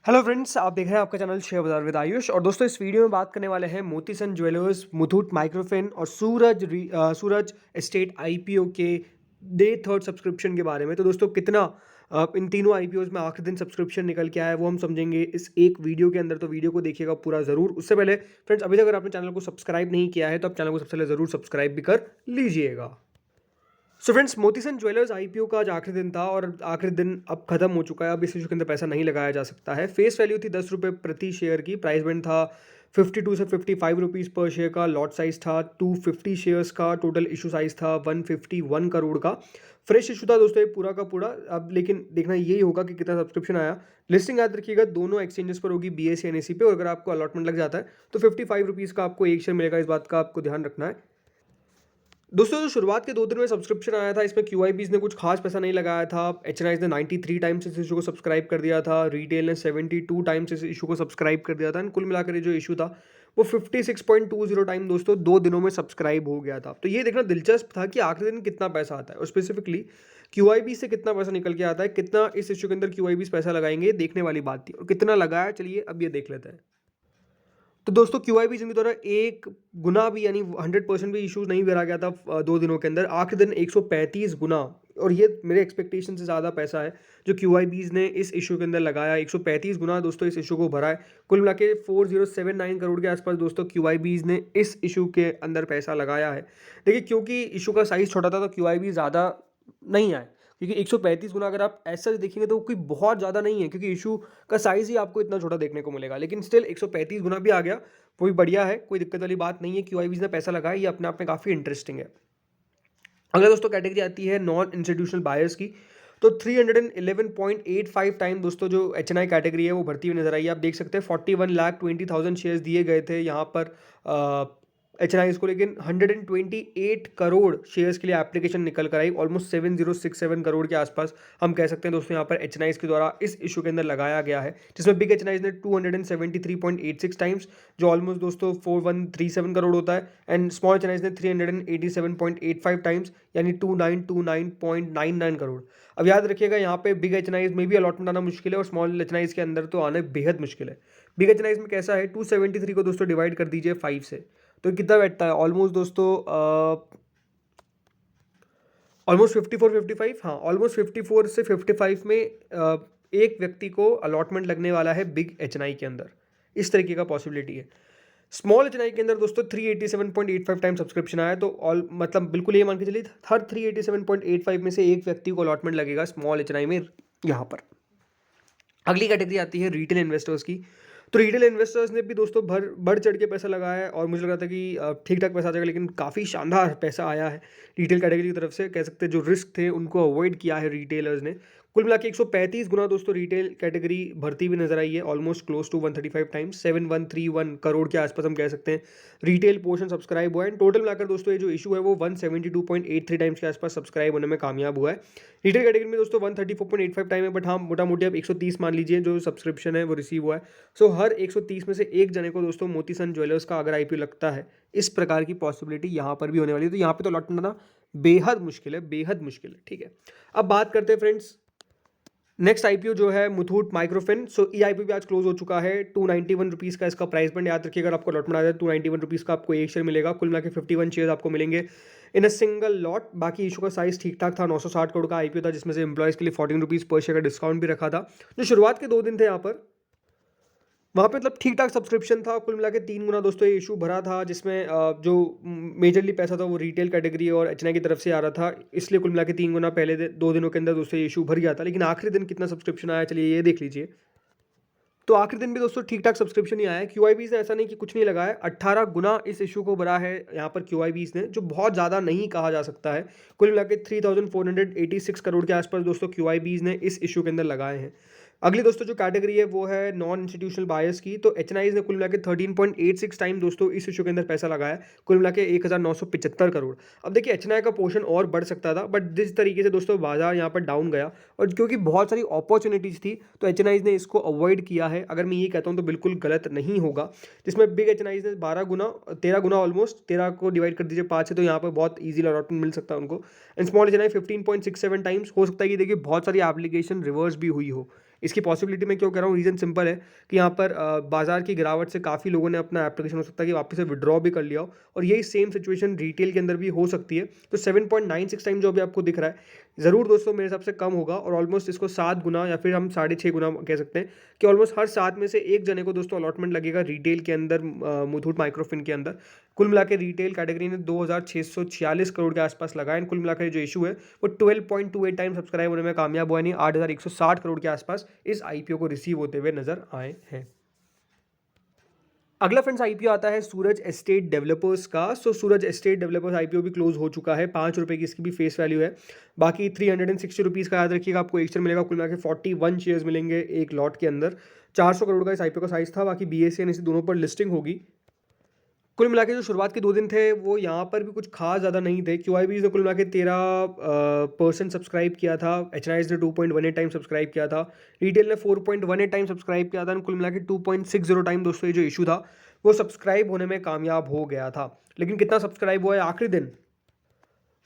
Hello friends, आप देख रहे हैं आपका चैनल शेयर बाजार विद आयुष। और दोस्तों, इस वीडियो में बात करने वाले हैं मोतीसन ज्वेलर्स, मुथूट माइक्रोफिन और सूरज एस्टेट आईपीओ के डे थर्ड सब्सक्रिप्शन के बारे में। तो दोस्तों, कितना इन तीनों आईपीओज में आखिरी दिन सब्सक्रिप्शन निकल के आया है वो हम समझेंगे इस एक वीडियो के अंदर। तो वीडियो को देखिएगा पूरा ज़रूर। उससे पहले फ्रेंड्स, अभी तक अगर आपने चैनल को सब्सक्राइब नहीं किया है तो आप चैनल को सबसे पहले ज़रूर सब्सक्राइब भी कर लीजिएगा। So friends, Motisons jewellers IPO का आज आखिरी दिन था और आखिरी दिन अब खत्म हो चुका है। अब इस इशू के अंदर पैसा नहीं लगाया जा सकता है। फेस वैल्यू थी 10 रुपये प्रति शेयर की। प्राइस बैंड था 52 से 55 रुपीज़ पर शेयर का। लॉट साइज था 250 शेयर्स का। टोटल इशू साइज था 151 करोड़ का। फ्रेश इशू था दोस्तों ये पूरा का पूरा। अब लेकिन देखना यही होगा कि कितना सब्सक्रिप्शन आया। लिस्टिंग याद रखिएगा NSE एक्सचेंजेस पर होगी, BSE NSE पे। और अगर आपको अलॉटमेंट लग जाता है तो 55 रुपीज़ का आपको एक शेयर मिलेगा। इस बात का आपको ध्यान रखना है दोस्तों। जो शुरुआत के 2 दिन में सब्सक्रिप्शन आया था, इसमें QIBs ने कुछ खास पैसा नहीं लगाया था। HNIs ने 93 टाइम्स इस इशू को सब्सक्राइब कर दिया था। रिटेल ने 72 टाइम्स इस इशू को सब्सक्राइब कर दिया था। कुल मिलाकर ये जो इशू था वो 56.20 टाइम दोस्तों 2 दिनों में सब्सक्राइब हो गया था। तो ये देखना दिलचस्प था कि आखिरी दिन कितना पैसा आता है और स्पेसिफिकली QIB से कितना पैसा निकल के आता है। कितना इस इशू के अंदर QIBs पैसा लगाएंगे, देखने वाली बात थी। और कितना लगाया, चलिए अब ये देख लेते हैं। तो दोस्तों, QIB जिनके द्वारा एक गुना भी यानी 100% भी इशूज नहीं भरा गया था 2 दिनों के अंदर। आखिरी दिन 135 गुना, और ये मेरे एक्सपेक्टेशन से ज़्यादा पैसा है जो QIBs ने इस इशू के अंदर लगाया। 135 गुना दोस्तों इस इशू को भरा है। कुल मिला के 4079 करोड़ के आसपास दोस्तों QIBs ने इस इशू के अंदर पैसा लगाया है। देखिए, क्योंकि इशू का साइज़ छोटा था तो QIB ज़्यादा नहीं आए। क्योंकि 135 गुना अगर आप ऐसा देखेंगे तो कोई बहुत ज़्यादा नहीं है, क्योंकि इशू का साइज़ ही आपको इतना छोटा देखने को मिलेगा। लेकिन स्टिल 135 गुना भी आ गया, वो भी बढ़िया है, कोई दिक्कत वाली बात नहीं है। QIBs ने पैसा लगाया, ये अपने आप में काफ़ी इंटरेस्टिंग है। अगला दोस्तों कैटेगरी आती है नॉन इंस्टीट्यूशनल बायर्स की। तो 311.85 टाइम दोस्तों जो HNI कैटेगरी है वो भरती हुई नजर आई है। आप देख सकते हैं 41,20,000 शेयर्स दिए गए थे यहाँ पर HNI को, लेकिन 128 करोड़ शेयर्स के लिए एप्लीकेशन निकल कर आई। ऑलमोस्ट 7067 करोड़ के आसपास हम कह सकते हैं दोस्तों यहाँ पर HNI के द्वारा इस इशू के अंदर लगाया गया है, जिसमें बिग HNI ने 273.86 टाइम्स, जो ऑलमोस्ट दोस्तों 4137 करोड़ होता है। एंड स्मॉल HNI ने 387.85 टाइम्स, यानी 2929.99 करोड़। अब याद रखिएगा, यहाँ पे बिग HNI में भी अलॉटमेंट आना मुश्किल है और स्मॉल HNI के अंदर तो आना बेहद मुश्किल है। बिग HNI में कैसा है, 273 को दोस्तों डिवाइड कर दीजिए 5 से, तो कितना बैठता है ऑलमोस्ट दोस्तों, ऑलमोस्ट 54-55, हाँ ऑलमोस्ट 54 से 55 में एक व्यक्ति को अलॉटमेंट लगने वाला है बिग HNI के अंदर। इस तरीके का पॉसिबिलिटी है। स्मॉल HNI के अंदर दोस्तों 387.85 टाइम सब्सक्रिप्शन आया, तो ऑल मतलब बिल्कुल ये मान के चलिए हर 387.85 में से एक व्यक्ति को अलॉटमेंट लगेगा स्मॉल HNI में यहाँ पर। अगली कैटेगरी आती है रिटेल इन्वेस्टर्स की। तो रिटेल इन्वेस्टर्स ने भी दोस्तों बढ़ चढ़ के पैसा लगाया है और मुझे लग रहा था कि ठीक ठाक पैसा आ जाएगा, लेकिन काफ़ी शानदार पैसा आया है रिटेल कैटेगरी की तरफ से। कह सकते हैं जो रिस्क थे उनको अवॉइड किया है रिटेलर्स ने। कुल मिला के 135 गुना दोस्तों रिटेल कैटेगरी भरती हुई नजर आई है, almost close to 135 times, 7131 crore के आसपास हम कह सकते हैं रिटेल पोर्शन सब्सक्राइब हुआ है। टोटल मिलाकर दोस्तों ये जो इशू है वो 172.83 टाइम्स के आसपास सब्सक्राइब होने में कामयाब हुआ है। रिटेल कैटेगरी में दोस्तों 134.85 टाइम है, बट हाँ मोटा मोटी आप 130 मान लीजिए जो सब्सक्रिप्शन है वो रिसीव हुआ है। सो हर 130 में से एक जने को दोस्तों मोतीसन ज्वेलर्स का अगर IPO लगता है, इस प्रकार की पॉसिबिलिटी यहाँ पर भी होने वाली है। तो यहाँ पे तो अलॉटमेंट आना बेहद मुश्किल है, बेहद मुश्किल है। ठीक है, अब बात करते हैं फ्रेंड्स नेक्स्ट IPO जो है मुथूट माइक्रोफिन। सो ये IPO भी आज क्लोज हो चुका है। 291 रुपीज़ का इसका प्राइस बैंड याद रखिएगा। अगर आपको अलॉटमेंट आ जाए 291 रुपीज़ का आपको एक शेयर मिलेगा। कुल मिला के 51 शेयर आपको मिलेंगे इन अ सिंगल लॉट। बाकी इशू का साइज ठीक ठाक था, 960 करोड़ का IPO था, जिसमें से एम्प्लॉयज़ के लिए 14 रुपीज़ पर शेयर का डिस्काउंट भी रखा था। जो शुरुआत के 2 दिन थे यहाँ पर, वहाँ पे मतलब ठीक ठाक सब्सक्रिप्शन था। कुल मिला के 3 गुना दोस्तों ये इशू भरा था, जिसमें जो मेजरली पैसा था वो रिटेल कैटेगरी और HNI की तरफ से आ रहा था। इसलिए कुल मिला के 3 गुना पहले 2 दिनों के अंदर दोस्तों ये इशू भर गया था। लेकिन आखिरी दिन कितना सब्सक्रिप्शन आया, चलिए ये देख लीजिए। तो आखिरी दिन भी दोस्तों ठीक ठाक सब्सक्रिप्शन ही आया है। QIBs ने ऐसा नहीं कि कुछ नहीं लगाया, 18 गुना इस इशू को भरा है यहाँ पर QIBs ने, जो बहुत ज़्यादा नहीं कहा जा सकता है। कुल मिला के 3486 करोड़ के आसपास दोस्तों QIBs ने इस इशू के अंदर लगाए हैं। अगली दोस्तों जो कैटेगरी है वो है नॉन इंस्टीट्यूशनल बायर्स की। तो HNIs ने कुल मिला के 13.86 टाइम दोस्तों इस इशू के अंदर पैसा लगाया है, कुल मिला के 1975 करोड़। अब देखिए HNI का पोर्शन और बढ़ सकता था, बट जिस तरीके से दोस्तों बाजार यहाँ पर डाउन गया और क्योंकि बहुत सारी अपॉर्चुनिटीज़ थी तो HNIs ने इसको अवॉइड किया है। अगर मैं ये कहता हूँ तो बिल्कुल गलत नहीं होगा। जिसमें बिग HNIs ने 12 गुना, 13 गुना, ऑलमोस्ट 13 को डिवाइड कर दीजिए 5 से, तो यहाँ पर बहुत ईजी अलॉटमेंट मिल सकता है उनको। And small HNI 15.67 times. हो सकता है कि देखिए बहुत सारी एप्लीकेशन रिवर्स भी हुई हो, इसकी पॉसिबिलिटी मैं क्यों कह रहा हूँ, रीज़न सिंपल है कि यहाँ पर बाजार की गिरावट से काफ़ी लोगों ने अपना एप्लीकेशन हो सकता है कि वापस से विड्रॉ भी कर लिया हो, और यही सेम सिचुएशन रिटेल के अंदर भी हो सकती है। तो 7.96 टाइम जो अभी आपको दिख रहा है, ज़रूर दोस्तों मेरे हिसाब से कम होगा, और ऑलमोस्ट इसको 7 गुना या फिर हम 6.5 गुना कह सकते हैं कि ऑलमोस्ट हर 7 में से एक जने को दोस्तों अलॉटमेंट लगेगा रिटेल के अंदर, मुथूट माइक्रोफिन के अंदर। कुल मिला के रिटेल कैटेगरी ने 2646 करोड़ के आसपास लगा है। कुल मिला के जो इशू है वो 12.28 टाइम सब्सक्राइब होने में कामयाब हुआ, नहीं 8160 करोड़ के आसपास इस आईपीओ को रिसीव होते हुए नजर आए हैं। अगला फ्रेंड्स आईपीओ आता है सूरज एस्टेट डेवलपर्स का। सूरज एस्टेट डेवलपर्स आईपीओ भी क्लोज हो चुका है, 5 रुपये की इसकी भी फेस वैल्यू है। बाकी 360 रुपीज़ का याद रखिएगा, आपको एक शेयर मिलेगा, कुल मिला के 41 शेयर्स मिलेंगे एक लॉट के अंदर। 400 करोड़ का इस आईपीओ का साइज था। बाकी बीएसई एनएसई दोनों पर लिस्टिंग होगी। कुल मिला के जो शुरुआत के 2 दिन थे वो यहाँ पर भी कुछ खास ज़्यादा नहीं थे। क्यूआईबीज ने कुल मिला के 13% सब्सक्राइब किया था। एचएनआईज ने 2.18 टाइम सब्सक्राइब किया था। रिटेल ने 4.18 टाइम सब्सक्राइब किया था। कुल मिला के 2.60 टाइम दोस्तों ये जो इशू था वो सब्सक्राइब होने में कामयाब हो गया था। लेकिन कितना सब्सक्राइब हुआ है आखिरी दिन,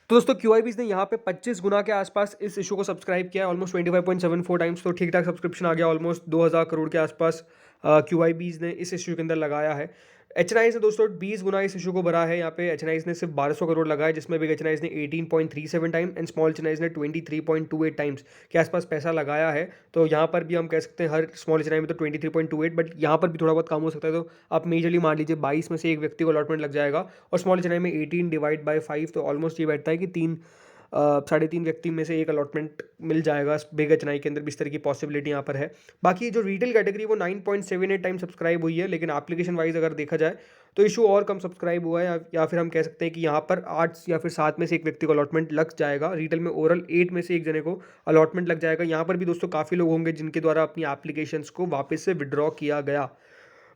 तो दोस्तों क्यूआईबीज ने यहाँ पे 25 गुना के आसपास इस इशू को सब्सक्राइब किया है, ऑलमोस्ट 25.74 टाइम्स। तो ठीक ठाक सब्सक्रिप्शन आ गया, ऑलमोस्ट 2000 करोड़ के आसपास क्यूआईबीज ने इस इशू के अंदर लगाया है। एचएनआईज ने दोस्तों 20 गुना इस इशू को भरा है। यहाँ पे एचएनआईज ने सिर्फ 1200 करोड़ लगाया, जिसमें बिग एचएनआईज ने 18.37 टाइम एंड स्मॉल एचएनआईज ने 23.28 टाइम्स के आसपास पैसा लगाया है। तो यहाँ पर भी हम कह सकते हैं हर स्मॉल एचएनआई में तो 23.28, बट यहाँ पर भी थोड़ा बहुत कम हो सकता है। तो आप मेजरली मान लीजिए 22 में से एक व्यक्ति को अलॉटमेंट लग जाएगा, और स्मॉल एचएनआई में 18 डिवाइड बाई 5, तो ऑलमोस्ट ये बैठता है कि 3.5 व्यक्ति में से एक अलॉटमेंट मिल जाएगा बिग एचएनआई के अंदर भी। इस तरह की पॉसिबिलिटी यहाँ पर है। बाकी जो रिटेल कैटेगरी वो 9.78 टाइम सब्सक्राइब हुई है, लेकिन एप्लीकेशन वाइज अगर देखा जाए तो इशू और कम सब्सक्राइब हुआ है, या फिर हम कह सकते हैं कि यहाँ पर 8 या फिर 7 में से एक व्यक्ति को अलॉटमेंट लग जाएगा। रिटेल में ओवरऑल 8 में से एक जने को अलॉटमेंट लग जाएगा। यहाँ पर भी दोस्तों काफ़ी लोग होंगे जिनके द्वारा अपनी एप्लीकेशंस को वापस से विड्रॉ किया गया।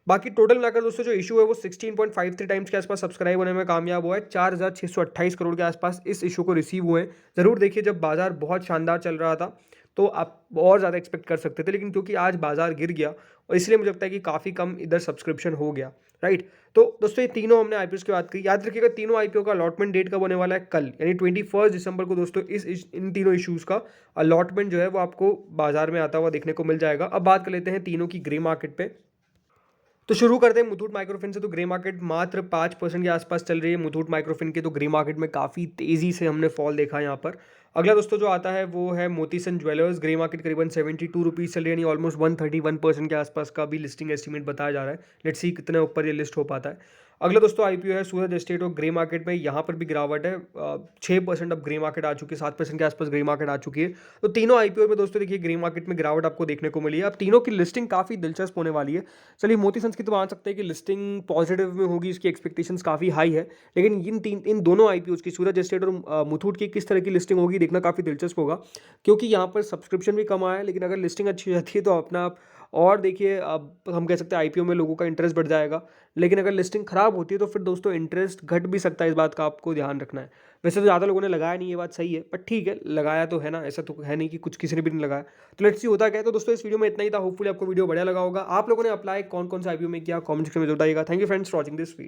बाकी टोटल मिलाकर दोस्तों जो इशू है वो 16.53 टाइम्स के आसपास सब्सक्राइब होने में कामयाब हुआ है। 4628 करोड़ के आसपास इस इशू को रिसीव हुए हैं। ज़रूर देखिए, जब बाजार बहुत शानदार चल रहा था तो आप और ज़्यादा एक्सपेक्ट कर सकते थे, लेकिन क्योंकि आज बाजार गिर गया और इसलिए मुझे लगता है कि काफ़ी कम इधर सब्सक्रिप्शन हो गया, राइट। तो दोस्तों ये तीनों हमने आईपीओ की बात की। याद रखिएगा तीनों आईपीओ का अलॉटमेंट डेट कब होने वाला है, कल, यानी 21 दिसंबर को दोस्तों इन तीनों इशूज़ का अलॉटमेंट जो है वो आपको बाजार में आता हुआ देखने को मिल जाएगा। अब बात कर लेते हैं तीनों की ग्रे मार्केट पे। तो शुरू करते हैं मुथूट माइक्रोफिन से। तो ग्रे मार्केट मात्र 5% के आसपास चल रही है मुथूट माइक्रोफिन की। तो ग्रे मार्केट में काफ़ी तेज़ी से हमने फॉल देखा यहाँ पर। अगला दोस्तों जो आता है वो है मोतीसन ज्वेलर्स। ग्रे मार्केट करीबन 72 रुपीज़ चल रही है, यानी ऑलमोस्ट 131% के आसपास का भी लिस्टिंग एस्टिमेट बताया जा रहा है। लेट्स सी कितने ऊपर ये लिस्ट हो पाता है। अगला दोस्तों आईपीओ है सूरज एस्टेट और ग्रे मार्केट में यहाँ पर भी गिरावट है। 6% अब ग्रे मार्केट आ चुकी है, 7% के आसपास ग्रे मार्केट आ चुकी है। तो तीनों आईपीओ में दोस्तों देखिए ग्रे मार्केट में गिरावट आपको देखने को मिली है। अब तीनों की लिस्टिंग काफ़ी दिलचस्प होने वाली है। चलिए मोती सन्स की तो मान सकते हैं कि लिस्टिंग पॉजिटिव में होगी, इसकी एक्सपेक्टेशंस काफ़ी हाई है। लेकिन इन दोनों आईपीओज की, सूरज एस्टेट और मुथूट की, किस तरह की लिस्टिंग होगी देखना काफ़ी दिलचस्प होगा, क्योंकि यहाँ पर सब्सक्रिप्शन भी कम आया है। लेकिन अगर लिस्टिंग अच्छी हो जाती है तो अपना आप, और देखिए अब हम कह सकते हैं आईपीओ में लोगों का इंटरेस्ट बढ़ जाएगा। लेकिन अगर लिस्टिंग खराब होती है तो फिर दोस्तों इंटरेस्ट घट भी सकता है, इस बात का आपको ध्यान रखना है। वैसे तो ज़्यादा लोगों ने लगाया नहीं, ये बात सही है, पर ठीक है लगाया तो है ना, ऐसा तो है नहीं कि कुछ किसी ने भी नहीं लगाया। तो लेट्स सी होता क्या है। तो दोस्तों इस वीडियो में इतना ही था। होपफुली आपको वीडियो बढ़िया लगा होगा। आप लोगों ने अप्लाई कौन कौन से आईपीओ में किया, कमेंट सेक्शन में बताइएगा। Thank you friends for watching this video.